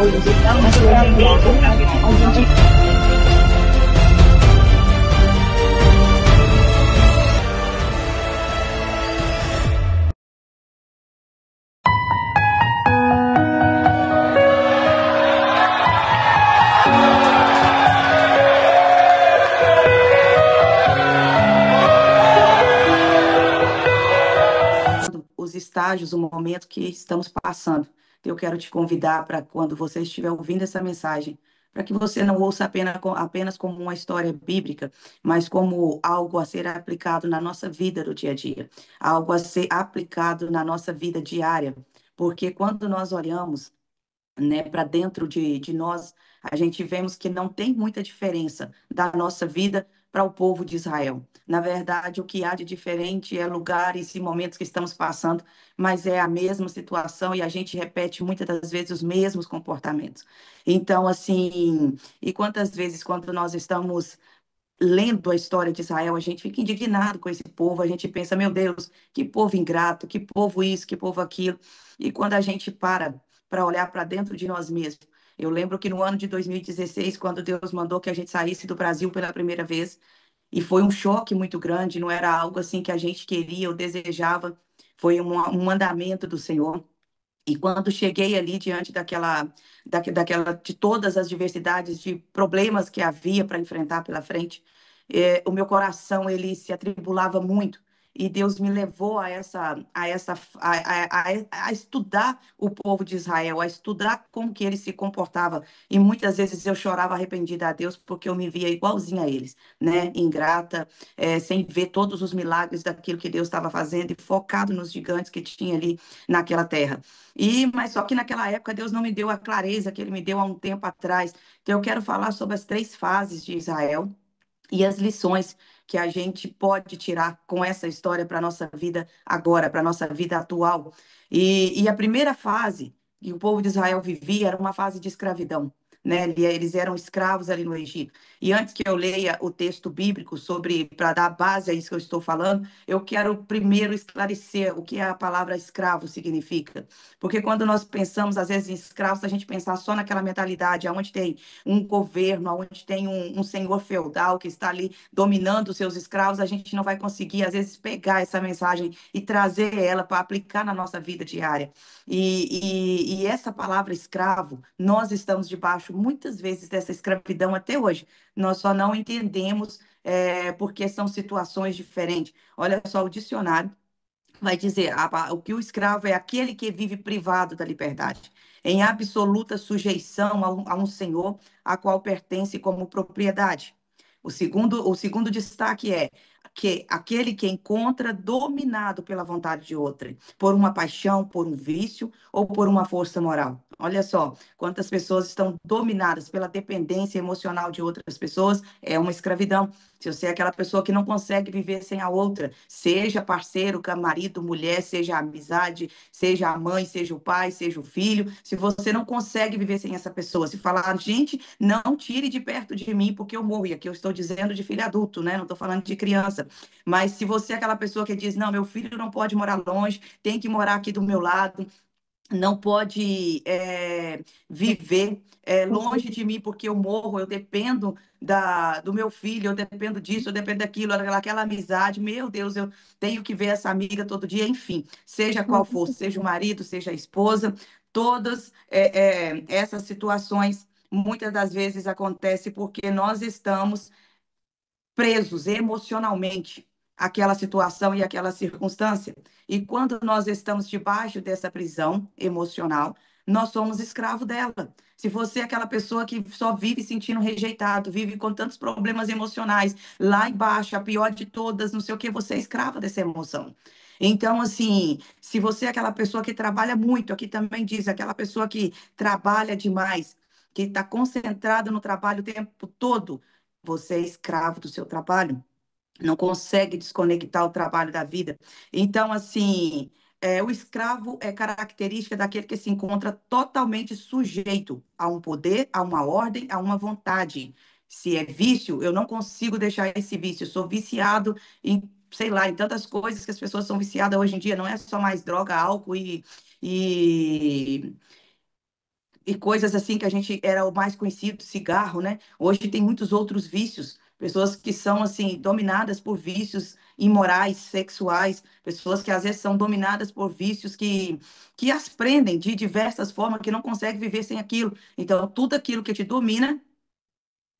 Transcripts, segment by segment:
Estamos transmitindo ao vivo. Os estágios, o momento que estamos passando. Eu quero te convidar para quando você estiver ouvindo essa mensagem, para que você não ouça apenas como uma história bíblica, mas como algo a ser aplicado na nossa vida do dia a dia, algo a ser aplicado na nossa vida diária. Porque quando nós olhamos, né, para dentro de nós, a gente vemos que não tem muita diferença da nossa vida para o povo de Israel. Na verdade, o que há de diferente é lugares e momentos que estamos passando, mas é a mesma situação e a gente repete muitas das vezes os mesmos comportamentos. Então, assim, e quantas vezes quando nós estamos lendo a história de Israel, a gente fica indignado com esse povo, a gente pensa, meu Deus, que povo ingrato, que povo isso, que povo aquilo. E quando a gente para olhar para dentro de nós mesmos, eu lembro que no ano de 2016, quando Deus mandou que a gente saísse do Brasil pela primeira vez, e foi um choque muito grande, não era algo assim que a gente queria ou desejava, foi um mandamento do Senhor. E quando cheguei ali diante de todas as diversidades de problemas que havia para enfrentar pela frente, o meu coração ele se atribulava muito. E Deus me levou a estudar o povo de Israel, a estudar como que ele se comportava. E muitas vezes eu chorava arrependida a Deus porque eu me via igualzinha a eles, né? Ingrata, sem ver todos os milagres daquilo que Deus estava fazendo e focado nos gigantes que tinha ali naquela terra. Mas só que naquela época Deus não me deu a clareza que Ele me deu há um tempo atrás. Então eu quero falar sobre as três fases de Israel e as lições que a gente pode tirar com essa história para a nossa vida agora, para a nossa vida atual. E a primeira fase que o povo de Israel vivia era uma fase de escravidão. Né? Eles eram escravos ali no Egito. E antes que eu leia o texto bíblico sobre, para dar base a isso que eu estou falando, eu quero primeiro esclarecer o que a palavra escravo significa. Porque quando nós pensamos, às vezes, em escravos, a gente pensar só naquela mentalidade onde tem um governo, onde tem um senhor feudal que está ali dominando os seus escravos, a gente não vai conseguir, às vezes, pegar essa mensagem e trazer ela para aplicar na nossa vida diária. E essa palavra escravo, nós estamos debaixo, muitas vezes, dessa escravidão até hoje. Nós só não entendemos, porque são situações diferentes. Olha só, o dicionário vai dizer o que o escravo é aquele que vive privado da liberdade, em absoluta sujeição a um senhor a qual pertence como propriedade. O segundo destaque é que aquele que encontra dominado pela vontade de outra, por uma paixão, por um vício ou por uma força moral. Olha só, quantas pessoas estão dominadas pela dependência emocional de outras pessoas, é uma escravidão. Se você é aquela pessoa que não consegue viver sem a outra, seja parceiro, marido, mulher, seja a amizade, seja a mãe, seja o pai, seja o filho, se você não consegue viver sem essa pessoa, se falar, gente, não tire de perto de mim porque eu morro, e aqui eu estou dizendo de filho adulto, né? Não estou falando de criança, mas se você é aquela pessoa que diz, não, meu filho não pode morar longe, tem que morar aqui do meu lado, não pode viver longe de mim porque eu morro, eu dependo do meu filho, eu dependo disso, eu dependo daquilo, aquela amizade, meu Deus, eu tenho que ver essa amiga todo dia, enfim, seja qual for, seja o marido, seja a esposa, todas essas situações muitas das vezes acontecem porque nós estamos presos emocionalmente àquela situação e àquela circunstância. E quando nós estamos debaixo dessa prisão emocional, nós somos escravo dela. Se você é aquela pessoa que só vive sentindo rejeitado, vive com tantos problemas emocionais, lá embaixo, a pior de todas, não sei o que, você é escrava dessa emoção. Então, assim, se você é aquela pessoa que trabalha muito, aqui também diz, aquela pessoa que trabalha demais, que está concentrada no trabalho o tempo todo, você é escravo do seu trabalho, não consegue desconectar o trabalho da vida. Então, assim, o escravo é característica daquele que se encontra totalmente sujeito a um poder, a uma ordem, a uma vontade. Se é vício, eu não consigo deixar esse vício. Eu sou viciado em, sei lá, em tantas coisas que as pessoas são viciadas hoje em dia. Não é só mais droga, álcool e e coisas assim que a gente era o mais conhecido, cigarro, né? Hoje tem muitos outros vícios, pessoas que são assim dominadas por vícios imorais, sexuais, pessoas que às vezes são dominadas por vícios que as prendem de diversas formas, que não conseguem viver sem aquilo. Então, tudo aquilo que te domina,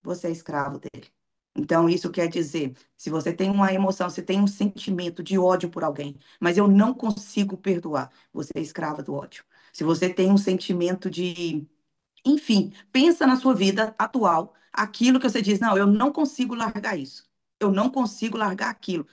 você é escravo dele. Então, isso quer dizer, se você tem uma emoção, se tem um sentimento de ódio por alguém, mas eu não consigo perdoar, você é escrava do ódio. Se você tem um sentimento de, enfim, pensa na sua vida atual, aquilo que você diz, não, eu não consigo largar isso. Eu não consigo largar aquilo.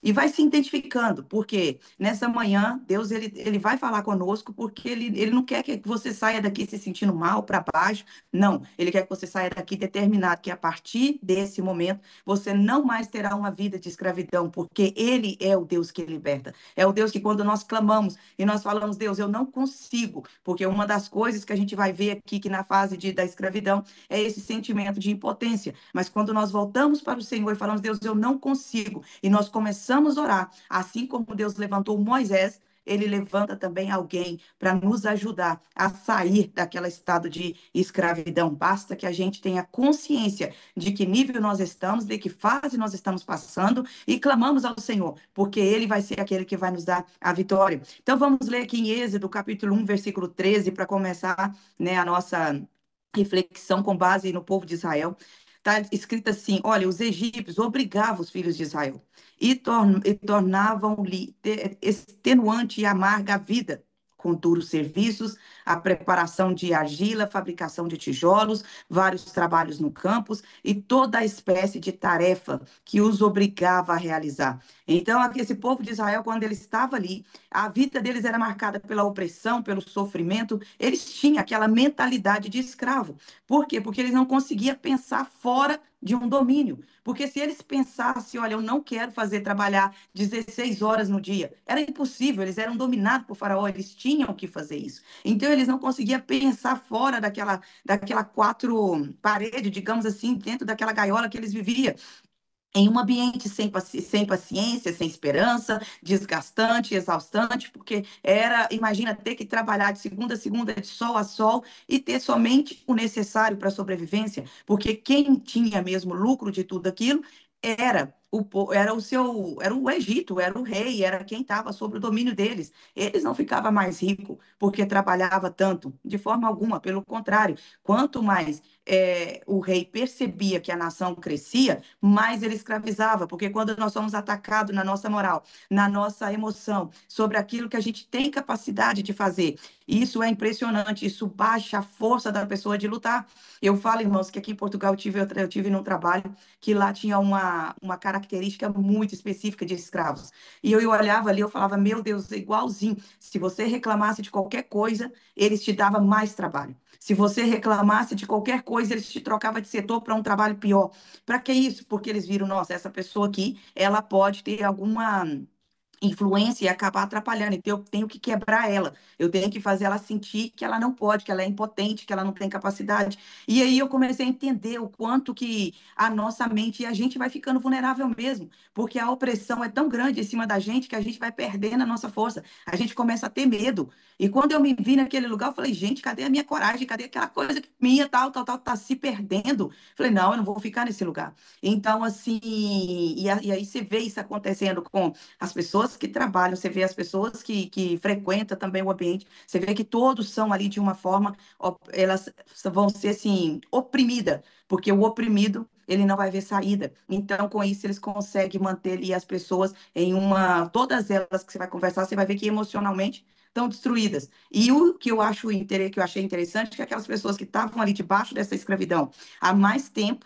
E vai se identificando, porque nessa manhã Deus ele vai falar conosco, porque ele não quer que você saia daqui se sentindo mal, para baixo. Não, ele quer que você saia daqui determinado que a partir desse momento você não mais terá uma vida de escravidão, porque ele é o Deus que liberta. É o Deus que quando nós clamamos e nós falamos, Deus, eu não consigo, porque uma das coisas que a gente vai ver aqui que na fase da escravidão é esse sentimento de impotência. Mas quando nós voltamos para o Senhor e falamos, Deus, eu não consigo, e nós começamos a orar, assim como Deus levantou Moisés, ele levanta também alguém para nos ajudar a sair daquele estado de escravidão. Basta que a gente tenha consciência de que nível nós estamos, de que fase nós estamos passando e clamamos ao Senhor, porque Ele vai ser aquele que vai nos dar a vitória. Então vamos ler aqui em Êxodo, capítulo 1, versículo 13, para começar, né, a nossa reflexão com base no povo de Israel. Está escrito assim: olha, os egípcios obrigavam os filhos de Israel e tornavam-lhe extenuante e amarga a vida, com duros serviços, a preparação de argila, fabricação de tijolos, vários trabalhos no campo e toda a espécie de tarefa que os obrigava a realizar. Então, aqui, esse povo de Israel, quando ele estava ali, a vida deles era marcada pela opressão, pelo sofrimento, eles tinham aquela mentalidade de escravo. Por quê? Porque eles não conseguiam pensar fora de um domínio. Porque se eles pensassem, olha, eu não quero fazer trabalhar 16 horas no dia, era impossível, eles eram dominados por Faraó, eles tinham que fazer isso. Então eles não conseguiam pensar fora daquela quatro paredes, digamos assim, dentro daquela gaiola que eles viviam em um ambiente sem paciência, sem esperança, desgastante, exaustante, porque era, imagina, ter que trabalhar de segunda a segunda, de sol a sol, e ter somente o necessário para a sobrevivência, porque quem tinha mesmo lucro de tudo aquilo era era o Egito, era o rei, era quem estava sob o domínio deles. Eles não ficavam mais ricos porque trabalhava tanto, de forma alguma, pelo contrário, quanto mais o rei percebia que a nação crescia, mais ele escravizava, porque quando nós somos atacados na nossa moral, na nossa emoção, sobre aquilo que a gente tem capacidade de fazer, isso é impressionante, isso baixa a força da pessoa de lutar. Eu falo, irmãos, que aqui em Portugal eu tive num trabalho que lá tinha uma característica muito específica de escravos. E eu olhava ali, eu falava, meu Deus, é igualzinho. Se você reclamasse de qualquer coisa, eles te davam mais trabalho. Se você reclamasse de qualquer coisa, eles te trocavam de setor para um trabalho pior. Para que isso? Porque eles viram, nossa, essa pessoa aqui, ela pode ter alguma influência e acabar atrapalhando. Então, eu tenho que quebrar ela. Eu tenho que fazer ela sentir que ela não pode, que ela é impotente, que ela não tem capacidade. E aí eu comecei a entender o quanto que a nossa mente e a gente vai ficando vulnerável mesmo, porque a opressão é tão grande em cima da gente que a gente vai perdendo a nossa força. A gente começa a ter medo. E quando eu me vi naquele lugar, eu falei, gente, cadê a minha coragem? Cadê aquela coisa minha, tal, tá se perdendo? Falei, não, eu não vou ficar nesse lugar. Então, assim, e aí você vê isso acontecendo com as pessoas que trabalham, você vê as pessoas que frequentam também o ambiente, você vê que todos são ali de uma forma, elas vão ser assim, oprimidas, porque o oprimido, ele não vai ver saída. Então, com isso, eles conseguem manter ali as pessoas em todas elas que você vai conversar, você vai ver que emocionalmente estão destruídas. E o que eu que eu achei interessante, é que aquelas pessoas que estavam ali debaixo dessa escravidão há mais tempo,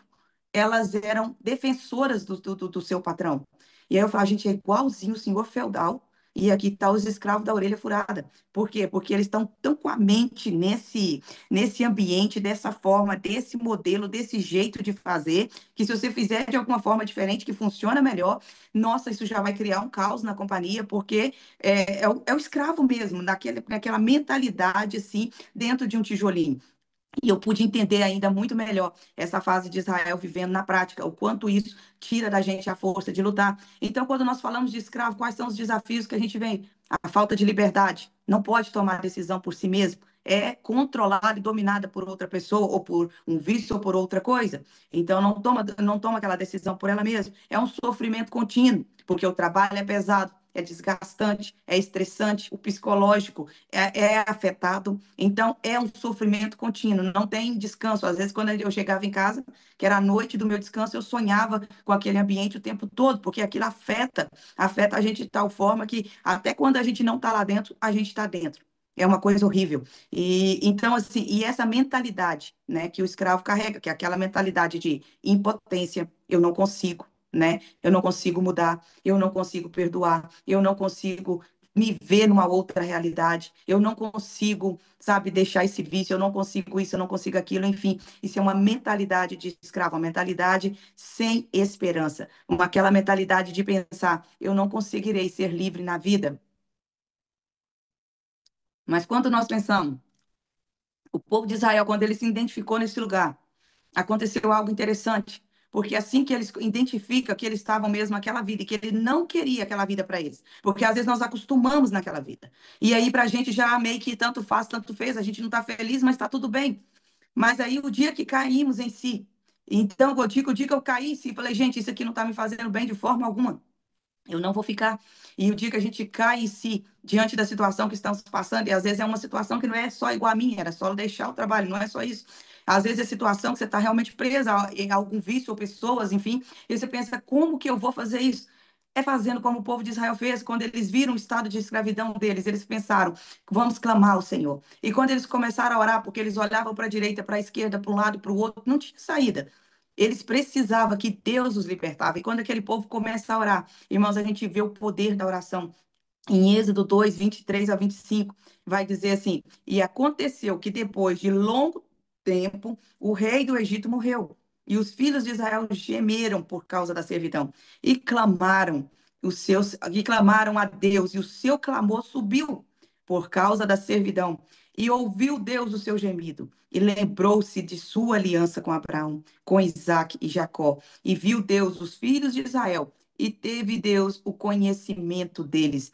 elas eram defensoras do seu patrão. E aí eu falo, a gente é igualzinho o senhor feudal, e aqui está os escravos da orelha furada. Por quê? Porque eles estão tão com a mente nesse ambiente, dessa forma, desse modelo, desse jeito de fazer, que se você fizer de alguma forma diferente, que funciona melhor, nossa, isso já vai criar um caos na companhia, porque é o escravo mesmo, naquela mentalidade, assim, dentro de um tijolinho. E eu pude entender ainda muito melhor essa fase de Israel vivendo na prática, o quanto isso tira da gente a força de lutar. Então, quando nós falamos de escravo, quais são os desafios que a gente vem? A falta de liberdade, não pode tomar decisão por si mesmo. é controlada e dominada por outra pessoa, ou por um vício, ou por outra coisa. Então, não toma aquela decisão por ela mesma. É um sofrimento contínuo, porque o trabalho é pesado, é desgastante, é estressante, o psicológico é afetado. Então, é um sofrimento contínuo, não tem descanso. Às vezes, quando eu chegava em casa, que era a noite do meu descanso, eu sonhava com aquele ambiente o tempo todo, porque aquilo afeta a gente de tal forma que até quando a gente não está lá dentro, a gente está dentro. É uma coisa horrível. E então, assim, e essa mentalidade, né, que o escravo carrega, que é aquela mentalidade de impotência, eu não consigo, né? Eu não consigo mudar, eu não consigo perdoar, eu não consigo me ver numa outra realidade, eu não consigo, sabe, deixar esse vício, eu não consigo isso, eu não consigo aquilo, enfim, isso é uma mentalidade de escravo, uma mentalidade sem esperança, aquela mentalidade de pensar, eu não conseguirei ser livre na vida. Mas quando nós pensamos, o povo de Israel, quando ele se identificou nesse lugar, aconteceu algo interessante, porque assim que eles identificam que eles estavam mesmo naquela vida e que ele não queria aquela vida para eles, porque às vezes nós acostumamos naquela vida. E aí para a gente já meio que tanto faz, tanto fez, a gente não está feliz, mas está tudo bem. Mas aí o dia que caímos em si, então o dia que eu caí em si, falei, gente, isso aqui não está me fazendo bem de forma alguma. Eu não vou ficar. E o dia que a gente cai em si, diante da situação que estamos passando, e às vezes é uma situação que não é só igual a minha, era só deixar o trabalho, não é só isso. Às vezes é situação que você está realmente presa em algum vício ou pessoas, enfim, e você pensa, como que eu vou fazer isso? É fazendo como o povo de Israel fez, quando eles viram o estado de escravidão deles, eles pensaram, vamos clamar ao Senhor. E quando eles começaram a orar, porque eles olhavam para a direita, para a esquerda, para um lado e para o outro, não tinha saída. Eles precisavam que Deus os libertava. E quando aquele povo começa a orar, irmãos, a gente vê o poder da oração. Em Êxodo 2, 23 a 25, vai dizer assim: E aconteceu que depois de longo tempo, o rei do Egito morreu. E os filhos de Israel gemeram por causa da servidão e clamaram a Deus, e o seu clamor subiu por causa da servidão. E ouviu Deus o seu gemido, e lembrou-se de sua aliança com Abraão, com Isaque e Jacó. E viu Deus os filhos de Israel, e teve Deus o conhecimento deles.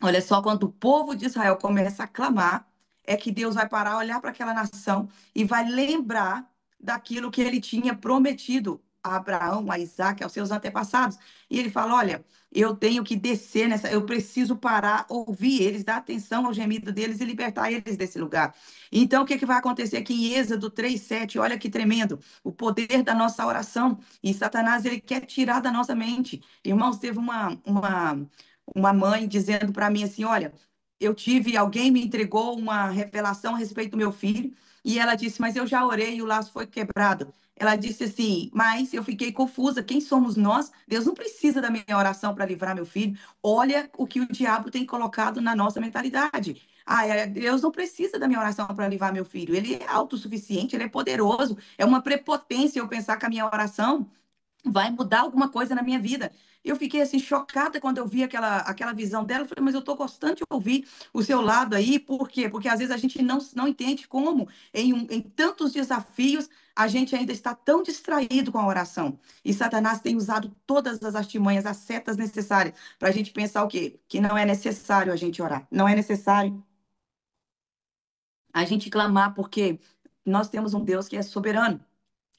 Olha só, quando o povo de Israel começa a clamar, é que Deus vai parar, olhar para aquela nação e vai lembrar daquilo que ele tinha prometido a Abraão, a Isaac, aos seus antepassados. E ele fala: Olha, eu tenho que descer nessa, eu preciso parar, ouvir eles, dar atenção ao gemido deles e libertar eles desse lugar. Então, o que que vai acontecer aqui em Êxodo 3:7? Olha que tremendo, o poder da nossa oração. E Satanás, ele quer tirar da nossa mente. Irmãos, teve uma mãe dizendo para mim assim: Olha, alguém me entregou uma revelação a respeito do meu filho, e ela disse, mas eu já orei e o laço foi quebrado. Ela disse assim, mas eu fiquei confusa. Quem somos nós? Deus não precisa da minha oração para livrar meu filho. Olha o que o diabo tem colocado na nossa mentalidade. Ah, Deus não precisa da minha oração para livrar meu filho. Ele é autossuficiente, ele é poderoso. É uma prepotência eu pensar que a minha oração vai mudar alguma coisa na minha vida. Eu fiquei assim chocada quando eu vi aquela visão dela. Eu falei, mas eu estou gostando de ouvir o seu lado aí, por quê? Porque às vezes a gente não entende como, em tantos desafios, a gente ainda está tão distraído com a oração. E Satanás tem usado todas as artimanhas, as setas necessárias, para a gente pensar o quê? Que não é necessário a gente orar. Não é necessário a gente clamar, porque nós temos um Deus que é soberano.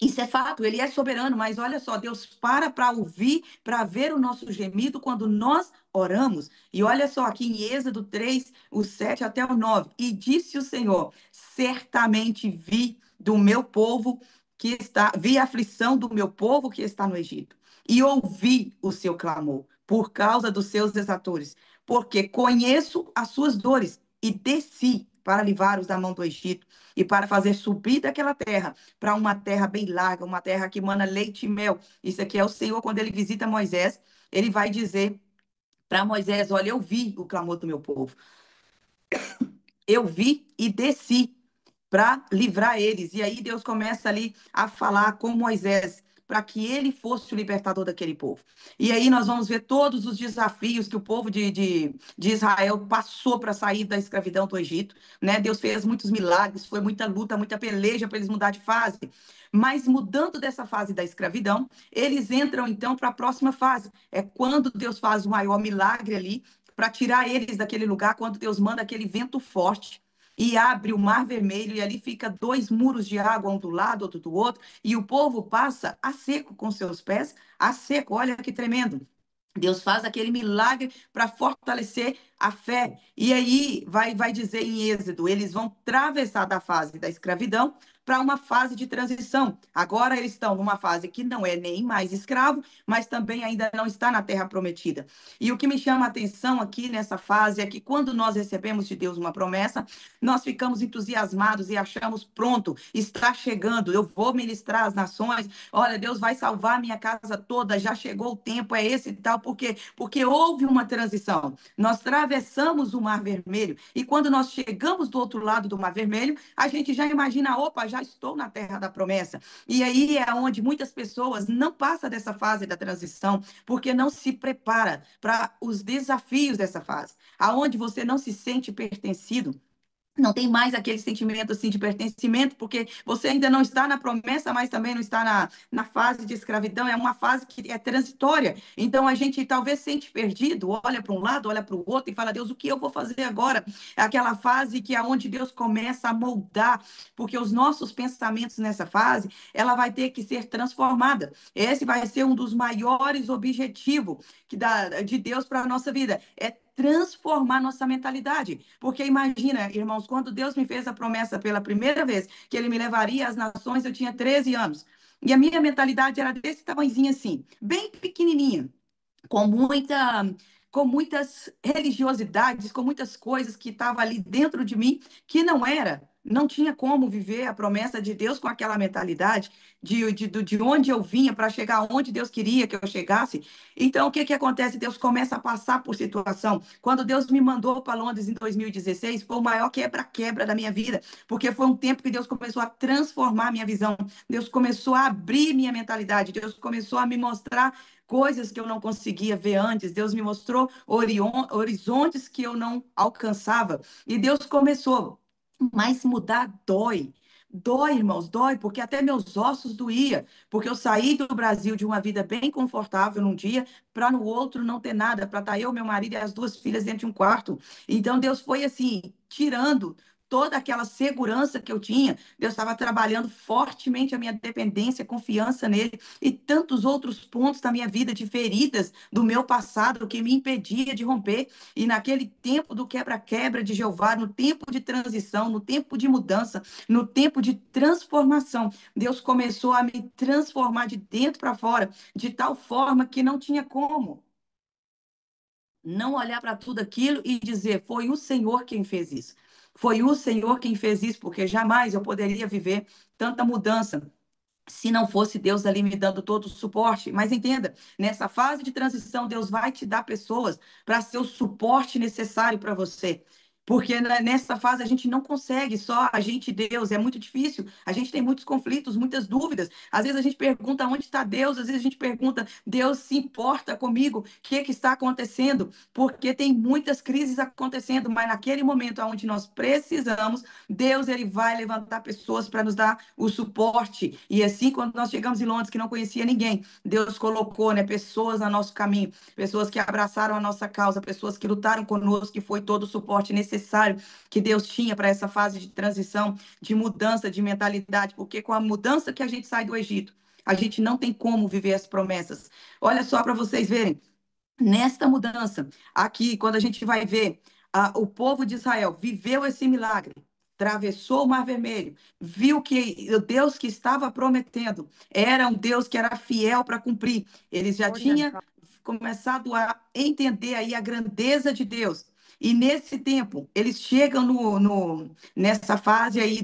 Isso é fato, ele é soberano, mas olha só, Deus para ouvir, para ver o nosso gemido quando nós oramos. E olha só, aqui em Êxodo 3, o 7 até o 9. E disse o Senhor: Certamente vi a aflição do meu povo que está no Egito, e ouvi o seu clamor por causa dos seus exatores, porque conheço as suas dores, e desci para livrar-os da mão do Egito e para fazer subir daquela terra para uma terra bem larga, uma terra que mana leite e mel. Isso aqui é o Senhor, quando ele visita Moisés, ele vai dizer para Moisés: Olha, eu vi o clamor do meu povo, eu vi e desci para livrar eles. E aí Deus começa ali a falar com Moisés para que ele fosse o libertador daquele povo. E aí nós vamos ver todos os desafios que o povo de Israel passou para sair da escravidão do Egito, né? Deus fez muitos milagres, foi muita luta, muita peleja para eles mudar de fase. Mas mudando dessa fase da escravidão, eles entram então para a próxima fase. É quando Deus faz o maior milagre ali para tirar eles daquele lugar, quando Deus manda aquele vento forte e abre o Mar Vermelho, e ali fica dois muros de água, um do lado, outro do outro, e o povo passa a seco com seus pés, a seco. Olha que tremendo. Deus faz aquele milagre para fortalecer a fé. E aí vai dizer em Êxodo, eles vão atravessar da fase da escravidão para uma fase de transição. Agora eles estão numa fase que não é nem mais escravo, mas também ainda não está na terra prometida. E o que me chama a atenção aqui nessa fase é que quando nós recebemos de Deus uma promessa, nós ficamos entusiasmados e achamos pronto, está chegando, eu vou ministrar às nações. Olha, Deus vai salvar a minha casa toda, já chegou o tempo, é esse e tal, porque houve uma transição. Nós atravessamos o Mar Vermelho e quando nós chegamos do outro lado do Mar Vermelho, a gente já imagina, opa, já estou na terra da promessa. E aí é onde muitas pessoas não passam dessa fase da transição, porque não se prepara para os desafios dessa fase, aonde você não se sente pertencido, não tem mais aquele sentimento assim de pertencimento, porque você ainda não está na promessa, mas também não está na fase de escravidão, é uma fase que é transitória. Então a gente talvez sente perdido, olha para um lado, olha para o outro e fala, Deus, o que eu vou fazer agora? É aquela fase que é onde Deus começa a moldar, porque os nossos pensamentos nessa fase, ela vai ter que ser transformada. Esse vai ser um dos maiores objetivos de Deus para a nossa vida, é transformar nossa mentalidade. Porque imagina, irmãos, quando Deus me fez a promessa pela primeira vez que ele me levaria às nações, eu tinha 13 anos. E a minha mentalidade era desse tamanhozinho assim, bem pequenininha, com muita com muitas religiosidades, com muitas coisas que estavam ali dentro de mim que não tinha como viver a promessa de Deus com aquela mentalidade de onde eu vinha para chegar onde Deus queria que eu chegasse. Então, o que que acontece? Deus começa a passar por situação. Quando Deus me mandou para Londres em 2016, foi o maior quebra-quebra da minha vida, porque foi um tempo que Deus começou a transformar minha visão, Deus começou a abrir minha mentalidade, Deus começou a me mostrar coisas que eu não conseguia ver antes. Deus me mostrou horizontes que eu não alcançava. E Deus começou. Mas mudar dói. Dói, irmãos, dói, porque até meus ossos doía, porque eu saí do Brasil de uma vida bem confortável num dia, para no outro não ter nada, para estar eu, meu marido e as duas filhas dentro de um quarto. Então Deus foi assim, tirando toda aquela segurança que eu tinha. Deus estava trabalhando fortemente a minha dependência, confiança nele e tantos outros pontos da minha vida, de feridas do meu passado que me impedia de romper. E naquele tempo do quebra-quebra de Jeová, no tempo de transição, no tempo de mudança, no tempo de transformação, Deus começou a me transformar de dentro para fora, de tal forma que não tinha como não olhar para tudo aquilo e dizer: foi o Senhor quem fez isso. Foi o Senhor quem fez isso, porque jamais eu poderia viver tanta mudança se não fosse Deus ali me dando todo o suporte. Mas entenda, nessa fase de transição, Deus vai te dar pessoas para ser o suporte necessário para você. Porque nessa fase a gente não consegue só a gente e Deus, é muito difícil. A gente tem muitos conflitos, muitas dúvidas. Às vezes a gente pergunta onde está Deus, às vezes a gente pergunta, Deus se importa comigo? O que está acontecendo? Porque tem muitas crises acontecendo, mas naquele momento onde nós precisamos, Deus ele vai levantar pessoas para nos dar o suporte. E assim, quando nós chegamos em Londres, que não conhecia ninguém, Deus colocou, né, pessoas no nosso caminho, pessoas que abraçaram a nossa causa, pessoas que lutaram conosco, que foi todo o suporte necessário que Deus tinha para essa fase de transição, de mudança de mentalidade, porque com a mudança que a gente sai do Egito, a gente não tem como viver as promessas. Olha só para vocês verem, nesta mudança, aqui, quando a gente vai ver o povo de Israel viveu esse milagre, atravessou o Mar Vermelho, viu que o Deus que estava prometendo era um Deus que era fiel para cumprir. Eles já Olha tinham só. começado a entender aí a grandeza de Deus. E nesse tempo, eles chegam nessa fase aí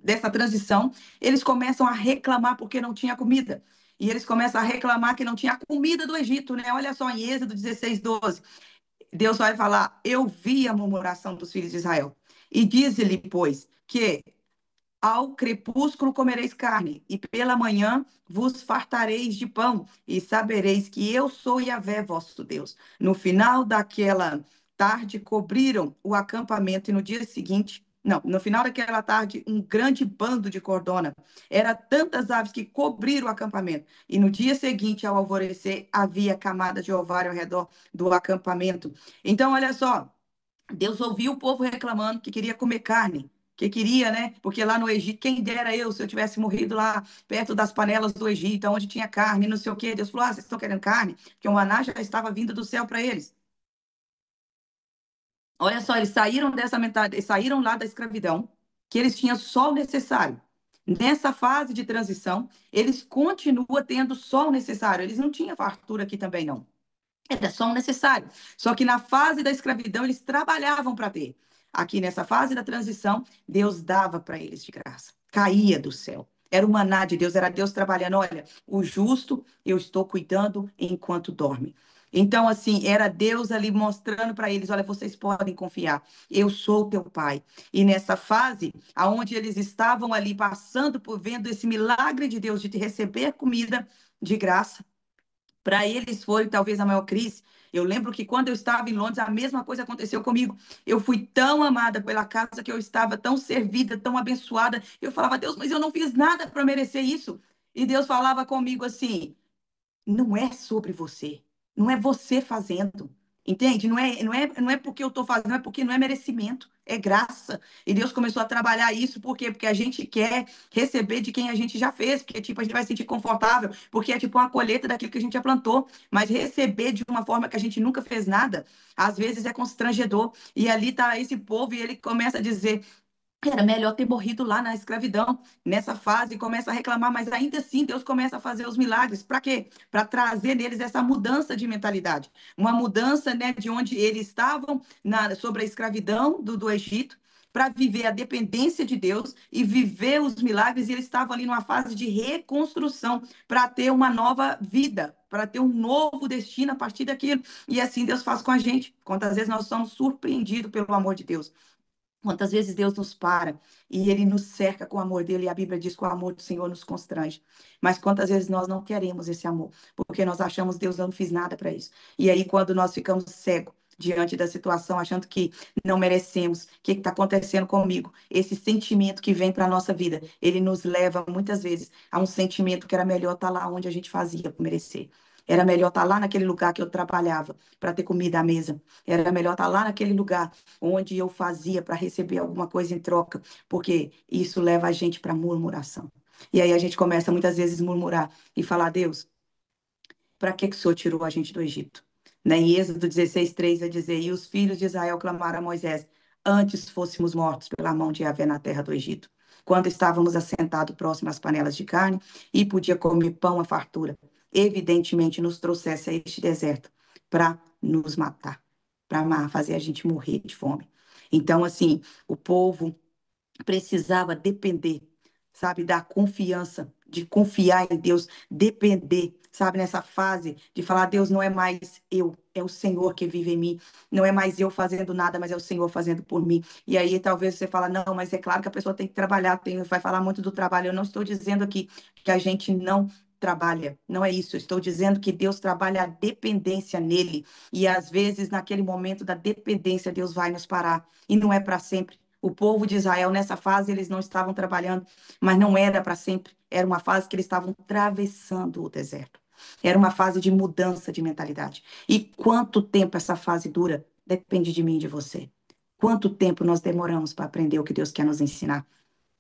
dessa transição, eles começam a reclamar porque não tinha comida. E eles começam a reclamar que não tinha comida do Egito, né? Olha só, em Êxodo 16, 12. Deus vai falar: eu vi a murmuração dos filhos de Israel. E diz-lhe, pois, que ao crepúsculo comereis carne, e pela manhã vos fartareis de pão, e sabereis que eu sou Yahvé, vosso Deus. No final daquela tarde, cobriram o acampamento, e no dia seguinte, não, no final daquela tarde, um grande bando de cordona. Era tantas aves que cobriram o acampamento. E no dia seguinte, ao alvorecer, havia camada de orvalho ao redor do acampamento. Então, olha só. Deus ouviu o povo reclamando que queria comer carne, que queria, né? Porque lá no Egito, quem dera eu se eu tivesse morrido lá perto das panelas do Egito, onde tinha carne, não sei o quê. Deus falou: ah, vocês estão querendo carne? Porque o maná já estava vindo do céu para eles. Olha só, eles saíram dessa mentalidade, eles saíram lá da escravidão, que eles tinham só o necessário. Nessa fase de transição, eles continuam tendo só o necessário. Eles não tinham fartura aqui também, não. Era só um necessário. Só que na fase da escravidão, eles trabalhavam para ter. Aqui nessa fase da transição, Deus dava para eles de graça. Caía do céu. Era o maná de Deus, era Deus trabalhando. Olha, o justo eu estou cuidando enquanto dorme. Então, assim, era Deus ali mostrando para eles: olha, vocês podem confiar, eu sou o teu pai. E nessa fase, aonde eles estavam ali passando por vendo esse milagre de Deus de receber comida de graça, para eles foi talvez a maior crise. Eu lembro que quando eu estava em Londres, a mesma coisa aconteceu comigo. Eu fui tão amada pela casa que eu estava, tão servida, tão abençoada. Eu falava: Deus, mas eu não fiz nada para merecer isso. E Deus falava comigo assim: não é sobre você. Não é você fazendo. Entende? Não é porque eu estou fazendo, não é porque não é merecimento, é graça. E Deus começou a trabalhar isso, por quê? Porque a gente quer receber de quem a gente já fez, porque tipo, a gente vai se sentir confortável, porque é tipo uma colheita daquilo que a gente já plantou. Mas receber de uma forma que a gente nunca fez nada, às vezes é constrangedor. E ali está esse povo e ele começa a dizer: era melhor ter morrido lá na escravidão, nessa fase, e começa a reclamar, mas ainda assim Deus começa a fazer os milagres. Para quê? Para trazer neles essa mudança de mentalidade. Uma mudança, né, de onde eles estavam sobre a escravidão do Egito, para viver a dependência de Deus e viver os milagres, e eles estavam ali numa fase de reconstrução para ter uma nova vida, para ter um novo destino a partir daquilo. E assim Deus faz com a gente. Quantas vezes nós somos surpreendidos pelo amor de Deus. Quantas vezes Deus nos para e Ele nos cerca com o amor dele, e a Bíblia diz que o amor do Senhor nos constrange. Mas quantas vezes nós não queremos esse amor, porque nós achamos: Deus, eu não fiz nada para isso. E aí, quando nós ficamos cegos diante da situação, achando que não merecemos, o que está acontecendo comigo? Esse sentimento que vem para a nossa vida, ele nos leva muitas vezes a um sentimento que era melhor estar lá onde a gente fazia por merecer. Era melhor estar lá naquele lugar que eu trabalhava para ter comida à mesa. Era melhor estar lá naquele lugar onde eu fazia para receber alguma coisa em troca, porque isso leva a gente para murmuração. E aí a gente começa muitas vezes a murmurar e falar: Deus, para que o Senhor tirou a gente do Egito? Né? Em Êxodo 16:3 vai dizer: e os filhos de Israel clamaram a Moisés: antes fôssemos mortos pela mão de Yahvé na terra do Egito, quando estávamos assentados próximo às panelas de carne e podia comer pão à fartura. Evidentemente nos trouxesse a este deserto para nos matar, para fazer a gente morrer de fome. Então, assim, o povo precisava depender, sabe, da confiança, de confiar em Deus, depender, sabe, nessa fase de falar: Deus, não é mais eu, é o Senhor que vive em mim, não é mais eu fazendo nada, mas é o Senhor fazendo por mim. E aí talvez você fala: não, mas é claro que a pessoa tem que trabalhar, vai falar muito do trabalho. Eu não estou dizendo aqui que a gente não trabalha, não é isso. Eu estou dizendo que Deus trabalha a dependência nele, e às vezes naquele momento da dependência Deus vai nos parar, e não é para sempre. O povo de Israel, nessa fase, eles não estavam trabalhando, mas não era para sempre. Era uma fase que eles estavam atravessando o deserto. Era uma fase de mudança de mentalidade. E quanto tempo essa fase dura? Depende de mim e de você. Quanto tempo nós demoramos para aprender o que Deus quer nos ensinar?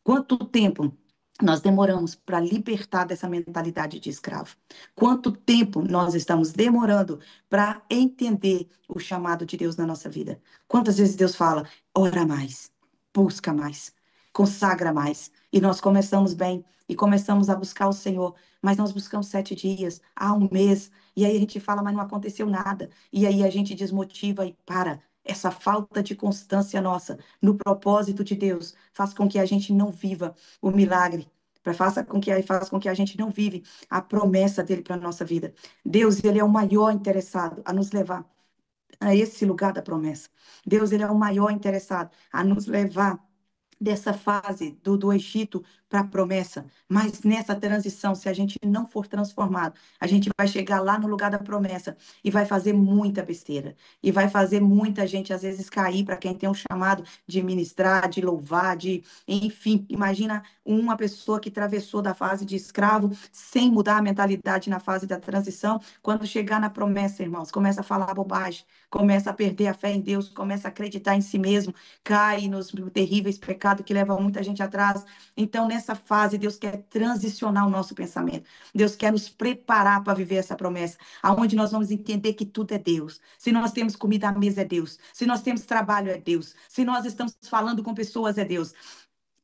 Quanto tempo nós demoramos para libertar dessa mentalidade de escravo? Quanto tempo nós estamos demorando para entender o chamado de Deus na nossa vida? Quantas vezes Deus fala: ora mais, busca mais, consagra mais. E nós começamos bem e começamos a buscar o Senhor, mas nós buscamos 7 dias, há um mês, e aí a gente fala: mas não aconteceu nada. E aí a gente desmotiva e para. Essa falta de constância nossa no propósito de Deus faz com que a gente não viva o milagre, faz com que a gente não vive a promessa dele para a nossa vida. Deus, ele é o maior interessado a nos levar a esse lugar da promessa. Deus, ele é o maior interessado a nos levar dessa fase do Egito para a promessa, mas nessa transição, se a gente não for transformado, a gente vai chegar lá no lugar da promessa e vai fazer muita besteira, e vai fazer muita gente, às vezes, cair para quem tem um chamado de ministrar, de louvar, de, enfim, imagina uma pessoa que atravessou da fase de escravo sem mudar a mentalidade na fase da transição, quando chegar na promessa, irmãos, começa a falar bobagem, começa a perder a fé em Deus, começa a acreditar em si mesmo, cai nos terríveis pecados que levam muita gente atrás. Então, nessa fase, Deus quer transicionar o nosso pensamento. Deus quer nos preparar para viver essa promessa, aonde nós vamos entender que tudo é Deus. Se nós temos comida à mesa, é Deus. Se nós temos trabalho, é Deus. Se nós estamos falando com pessoas, é Deus.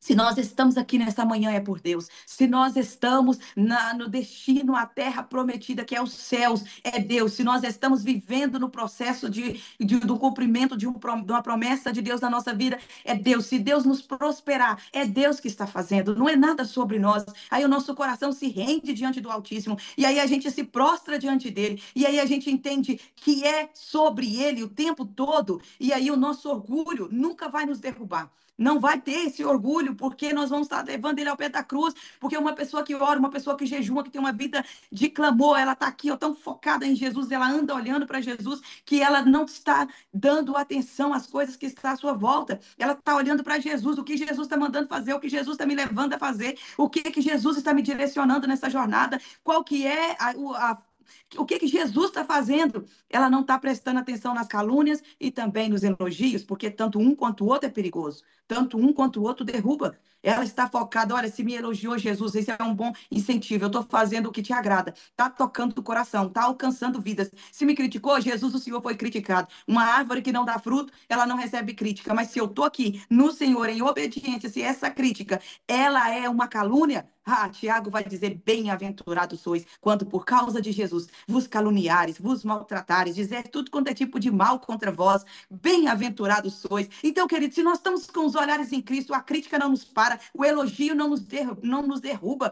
Se nós estamos aqui nessa manhã é por Deus. Se nós estamos no destino, a terra prometida, que é os céus, é Deus. Se nós estamos vivendo no processo do cumprimento de uma promessa de Deus na nossa vida, é Deus. Se Deus nos prosperar, é Deus que está fazendo. Não é nada sobre nós. Aí o nosso coração se rende diante do Altíssimo. E aí a gente se prostra diante dele. E aí a gente entende que é sobre ele o tempo todo. E aí o nosso orgulho nunca vai nos derrubar. Não vai ter esse orgulho, porque nós vamos estar levando ele ao pé da cruz, porque uma pessoa que ora, uma pessoa que jejuma, que tem uma vida de clamor, ela está aqui, ó, tão focada em Jesus, ela anda olhando para Jesus, que ela não está dando atenção às coisas que estão à sua volta. Ela está olhando para Jesus, o que Jesus está mandando fazer, o que Jesus está me levando a fazer, o que que Jesus está me direcionando nessa jornada, qual que é o que que Jesus está fazendo? Ela não está prestando atenção nas calúnias e também nos elogios, porque tanto um quanto o outro é perigoso. Tanto um quanto o outro derruba. Ela está focada, olha, se me elogiou Jesus, esse é um bom incentivo. Eu estou fazendo o que te agrada. Está tocando o coração, está alcançando vidas. Se me criticou, Jesus, o Senhor foi criticado. Uma árvore que não dá fruto, ela não recebe crítica. Mas se eu estou aqui no Senhor, em obediência, se essa crítica, ela é uma calúnia, Tiago vai dizer, bem-aventurados sois, quando por causa de Jesus vos caluniares, vos maltratares, dizer tudo quanto é tipo de mal contra vós, bem-aventurados sois. Então, querido, se nós estamos com os olhares em Cristo, a crítica não nos para, o elogio não nos derruba,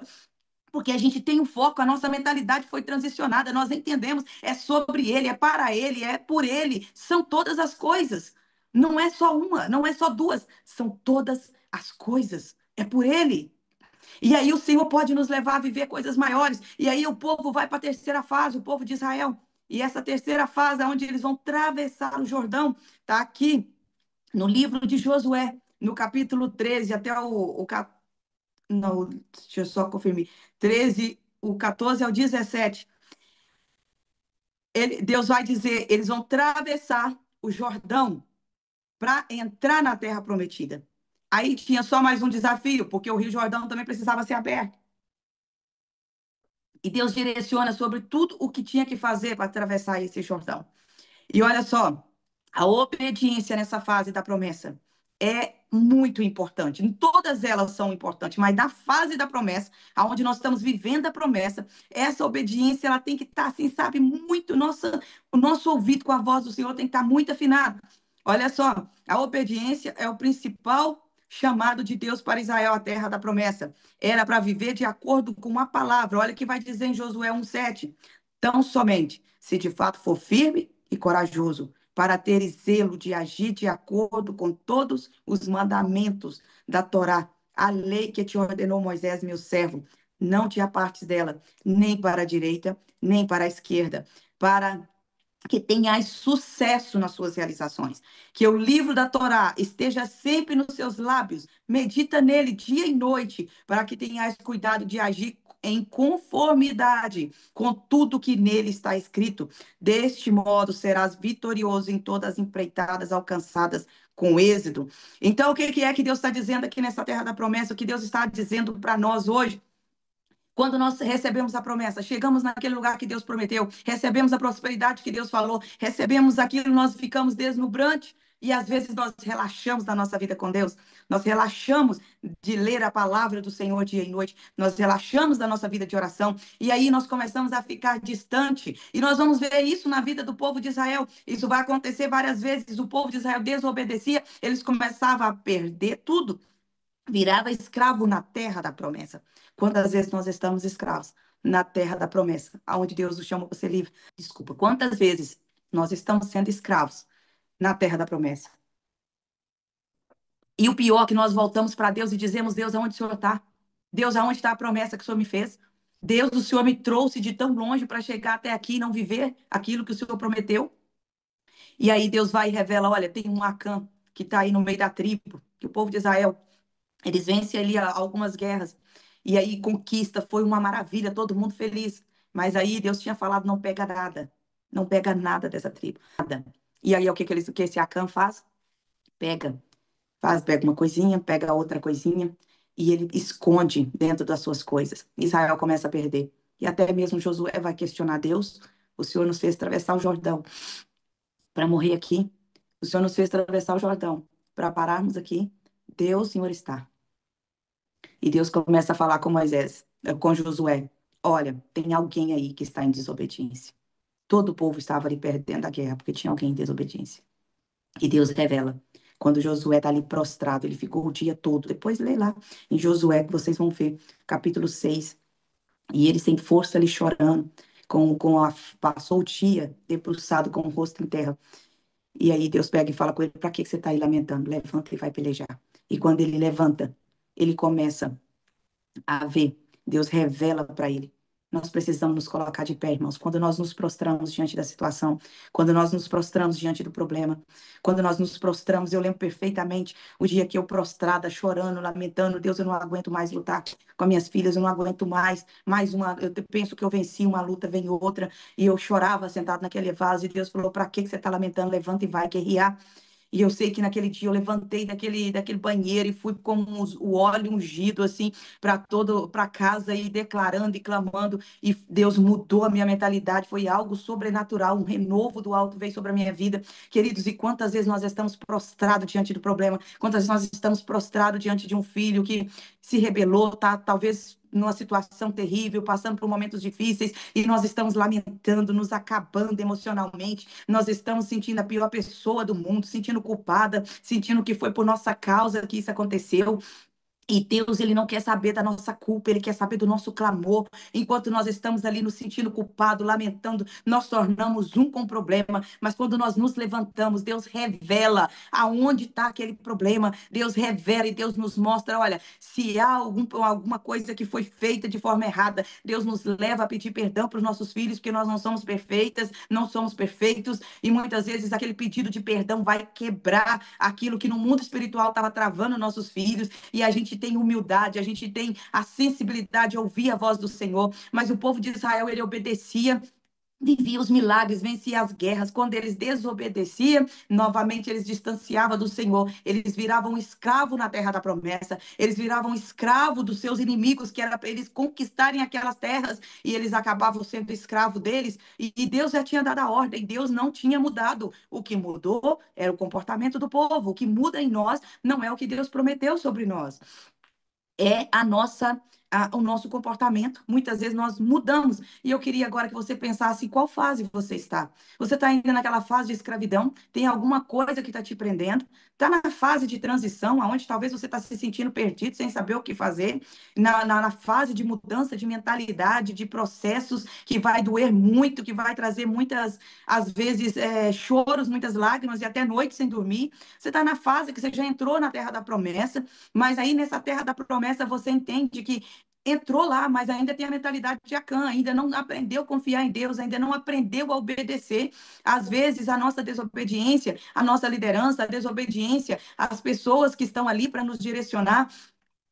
porque a gente tem um foco, a nossa mentalidade foi transicionada, nós entendemos, é sobre Ele, é para Ele, é por Ele, são todas as coisas. Não é só uma, não é só duas, são todas as coisas. É por Ele. E aí o Senhor pode nos levar a viver coisas maiores. E aí o povo vai para a terceira fase, o povo de Israel. E essa terceira fase, onde eles vão atravessar o Jordão, está aqui no livro de Josué, no capítulo 13, até não, deixa eu só confirmar, 13, o 14 ao 17. Deus vai dizer, eles vão atravessar o Jordão para entrar na terra prometida. Aí tinha só mais um desafio, porque o Rio Jordão também precisava ser aberto. E Deus direciona sobre tudo o que tinha que fazer para atravessar esse Jordão. E olha só, a obediência nessa fase da promessa é muito importante. Em todas elas são importantes, mas na fase da promessa, aonde nós estamos vivendo a promessa, essa obediência ela tem que estar assim, sabe, muito o nosso ouvido com a voz do Senhor tem que estar muito afinado. Olha só, a obediência é o principal chamado de Deus para Israel, a terra da promessa. Era para viver de acordo com a palavra. Olha o que vai dizer em Josué 1:7. Tão somente, se de fato for firme e corajoso, para ter zelo de agir de acordo com todos os mandamentos da Torá, a lei que te ordenou Moisés, meu servo, não te apartes dela, nem para a direita, nem para a esquerda, para que tenhais sucesso nas suas realizações, que o livro da Torá esteja sempre nos seus lábios, medita nele dia e noite, para que tenhais cuidado de agir em conformidade com tudo que nele está escrito. Deste modo serás vitorioso em todas as empreitadas alcançadas com êxito. Então, o que é que Deus está dizendo aqui nessa terra da promessa? O que Deus está dizendo para nós hoje? Quando nós recebemos a promessa, chegamos naquele lugar que Deus prometeu, recebemos a prosperidade que Deus falou, recebemos aquilo, nós ficamos deslumbrantes e às vezes nós relaxamos na nossa vida com Deus, nós relaxamos de ler a palavra do Senhor dia e noite, nós relaxamos da nossa vida de oração e aí nós começamos a ficar distante e nós vamos ver isso na vida do povo de Israel. Isso vai acontecer várias vezes. O povo de Israel desobedecia, eles começavam a perder tudo, virava escravo na terra da promessa. Quantas vezes nós estamos escravos na terra da promessa, aonde Deus nos chamou para ser livre? Desculpa, quantas vezes nós estamos sendo escravos na terra da promessa? E o pior é que nós voltamos para Deus e dizemos: Deus, aonde o Senhor está? Deus, aonde está a promessa que o Senhor me fez? Deus, o Senhor me trouxe de tão longe para chegar até aqui e não viver aquilo que o Senhor prometeu. E aí Deus vai e revela: olha, tem um Acã que está aí no meio da tribo, que o povo de Israel, eles vencem ali algumas guerras. E aí conquista, foi uma maravilha, todo mundo feliz. Mas aí Deus tinha falado: não pega nada, não pega nada dessa tribo, nada. E aí o que, o que esse Acã faz? Pega. Pega uma coisinha, pega outra coisinha, e ele esconde dentro das suas coisas. Israel começa a perder. E até mesmo Josué vai questionar Deus. O Senhor nos fez atravessar o Jordão para morrer aqui. O Senhor nos fez atravessar o Jordão para pararmos aqui. Deus, Senhor, está. E Deus começa a falar com Moisés, com Josué. Olha, tem alguém aí que está em desobediência. Todo o povo estava ali perdendo a guerra porque tinha alguém em desobediência. E Deus revela. Quando Josué está ali prostrado, ele ficou o dia todo. Depois lê lá em Josué, que vocês vão ver, capítulo 6. E ele sem força ali chorando, passou o dia debruçado com o rosto em terra. E aí Deus pega e fala com ele: para que você está aí lamentando? Levanta e vai pelejar. E quando ele levanta, ele começa a ver. Deus revela para ele. Nós precisamos nos colocar de pé, irmãos. Quando nós nos prostramos diante da situação, quando nós nos prostramos diante do problema, quando nós nos prostramos, eu lembro perfeitamente o dia que eu prostrada, chorando, lamentando: Deus, eu não aguento mais lutar com as minhas filhas, eu não aguento mais uma, eu penso que eu venci uma luta, vem outra, e eu chorava sentado naquele vaso, e Deus falou: para que você está lamentando? Levanta e vai guerrear. E eu sei que naquele dia eu levantei daquele banheiro e fui com o óleo ungido, assim, para casa e declarando e clamando. E Deus mudou a minha mentalidade. Foi algo sobrenatural, um renovo do alto veio sobre a minha vida. Queridos, e quantas vezes nós estamos prostrados diante do problema? Quantas vezes nós estamos prostrados diante de um filho que se rebelou, tá talvez numa situação terrível, passando por momentos difíceis, e nós estamos lamentando, nos acabando emocionalmente, nós estamos sentindo a pior pessoa do mundo, sentindo culpada, sentindo que foi por nossa causa que isso aconteceu. E Deus, ele não quer saber da nossa culpa, ele quer saber do nosso clamor. Enquanto nós estamos ali nos sentindo culpado, lamentando, nós tornamos um com o problema. Mas quando nós nos levantamos, Deus revela aonde está aquele problema. Deus revela e Deus nos mostra: olha, se há alguma coisa que foi feita de forma errada, Deus nos leva a pedir perdão para os nossos filhos, porque nós não somos perfeitas, não somos perfeitos. E muitas vezes aquele pedido de perdão vai quebrar aquilo que no mundo espiritual estava travando nossos filhos. E a gente tem humildade, a gente tem a sensibilidade de ouvir a voz do Senhor. Mas o povo de Israel, ele obedecia, vivia os milagres, vencia as guerras. Quando eles desobedeciam, novamente eles distanciavam do Senhor. Eles viravam escravo na terra da promessa. Eles viravam escravo dos seus inimigos, que era para eles conquistarem aquelas terras, e eles acabavam sendo escravo deles. E Deus já tinha dado a ordem, Deus não tinha mudado. O que mudou era o comportamento do povo. O que muda em nós não é o que Deus prometeu sobre nós, é o nosso comportamento. Muitas vezes nós mudamos. E eu queria agora que você pensasse em qual fase você está. Você está ainda naquela fase de escravidão? Tem alguma coisa que está te prendendo? Está na fase de transição, onde talvez você está se sentindo perdido, sem saber o que fazer? Na fase de mudança de mentalidade, de processos que vai doer muito, que vai trazer muitas, às vezes, choros, muitas lágrimas e até noite sem dormir. Você está na fase que você já entrou na terra da promessa, mas aí nessa terra da promessa você entende que entrou lá, mas ainda tem a mentalidade de Acã, ainda não aprendeu a confiar em Deus, ainda não aprendeu a obedecer. Às vezes a nossa desobediência, a nossa liderança, a desobediência, as pessoas que estão ali para nos direcionar,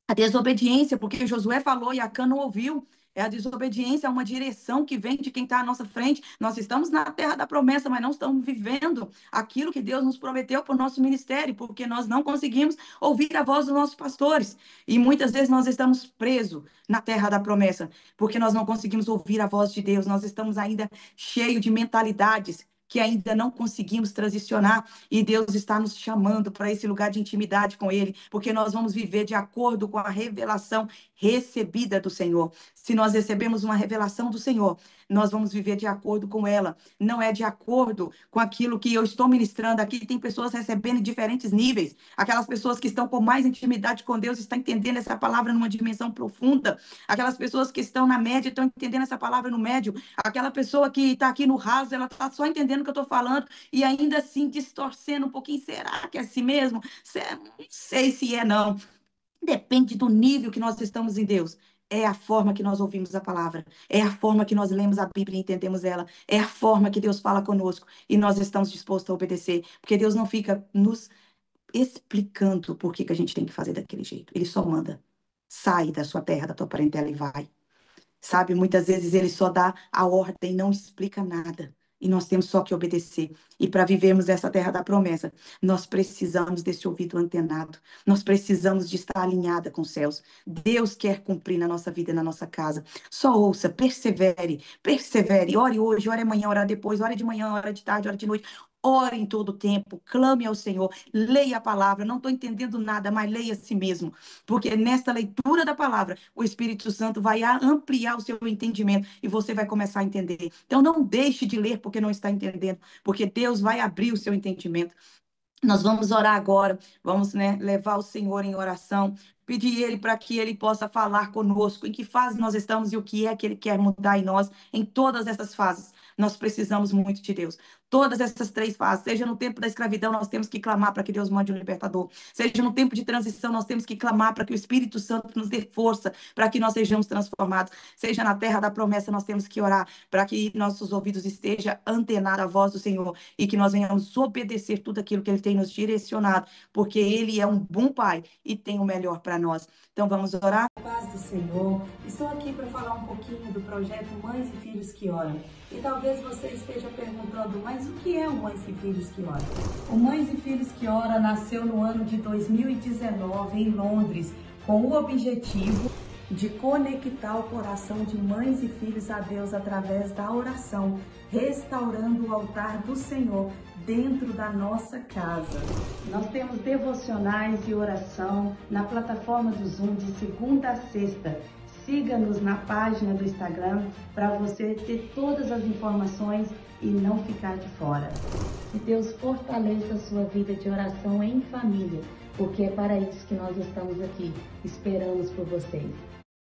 a desobediência, porque Josué falou e Acã não ouviu. É a desobediência, é uma direção que vem de quem está à nossa frente. Nós estamos na terra da promessa, mas não estamos vivendo aquilo que Deus nos prometeu para o nosso ministério, porque nós não conseguimos ouvir a voz dos nossos pastores. E muitas vezes nós estamos presos na terra da promessa, porque nós não conseguimos ouvir a voz de Deus. Nós estamos ainda cheios de mentalidades que ainda não conseguimos transicionar, e Deus está nos chamando para esse lugar de intimidade com Ele, porque nós vamos viver de acordo com a revelação recebida do Senhor. Se nós recebemos uma revelação do Senhor, nós vamos viver de acordo com ela, não é de acordo com aquilo que eu estou ministrando aqui. Tem pessoas recebendo em diferentes níveis, aquelas pessoas que estão com mais intimidade com Deus estão entendendo essa palavra numa dimensão profunda, aquelas pessoas que estão na média estão entendendo essa palavra no médio, aquela pessoa que está aqui no raso, ela está só entendendo que eu estou falando e ainda assim distorcendo um pouquinho. Será que é assim mesmo? Não sei se é, não. Depende do nível que nós estamos em Deus. É a forma que nós ouvimos a palavra, é a forma que nós lemos a Bíblia e entendemos ela, é a forma que Deus fala conosco e nós estamos dispostos a obedecer, porque Deus não fica nos explicando por que que a gente tem que fazer daquele jeito. Ele só manda. Sai da sua terra, da tua parentela e vai. Sabe, muitas vezes ele só dá a ordem, não explica nada. E nós temos só que obedecer. E para vivermos essa terra da promessa, nós precisamos desse ouvido antenado. Nós precisamos de estar alinhada com os céus. Deus quer cumprir na nossa vida e na nossa casa. Só ouça, persevere, persevere. Ore hoje, ore amanhã, ore depois, ore de manhã, ore de tarde, ore de noite. Ore em todo o tempo, clame ao Senhor, leia a palavra. Não estou entendendo nada, mas leia a si mesmo. Porque nesta leitura da palavra, o Espírito Santo vai ampliar o seu entendimento e você vai começar a entender. Então, não deixe de ler porque não está entendendo, porque Deus vai abrir o seu entendimento. Nós vamos orar agora, vamos, né, levar o Senhor em oração, pedir Ele para que Ele possa falar conosco, em que fase nós estamos e o que é que Ele quer mudar em nós, em todas essas fases. Nós precisamos muito de Deus. Todas essas três fases, seja no tempo da escravidão, nós temos que clamar para que Deus mande um libertador. Seja no tempo de transição, nós temos que clamar para que o Espírito Santo nos dê força, para que nós sejamos transformados. Seja na terra da promessa, nós temos que orar para que nossos ouvidos estejam antenados à voz do Senhor e que nós venhamos obedecer tudo aquilo que Ele tem nos direcionado, porque Ele é um bom Pai e tem o melhor para nós. Então vamos orar? Paz do Senhor, estou aqui para falar um pouquinho do projeto Mães e Filhos que Oram. E talvez você esteja perguntando, mas o que é o Mães e Filhos que Oram? O Mães e Filhos que Oram nasceu no ano de 2019 em Londres, com o objetivo de conectar o coração de mães e filhos a Deus através da oração, restaurando o altar do Senhor dentro da nossa casa. Nós temos devocionais e oração na plataforma do Zoom de segunda a sexta. Siga-nos na página do Instagram para você ter todas as informações e não ficar de fora. Que Deus fortaleça a sua vida de oração em família, porque é para isso que nós estamos aqui. Esperamos por vocês.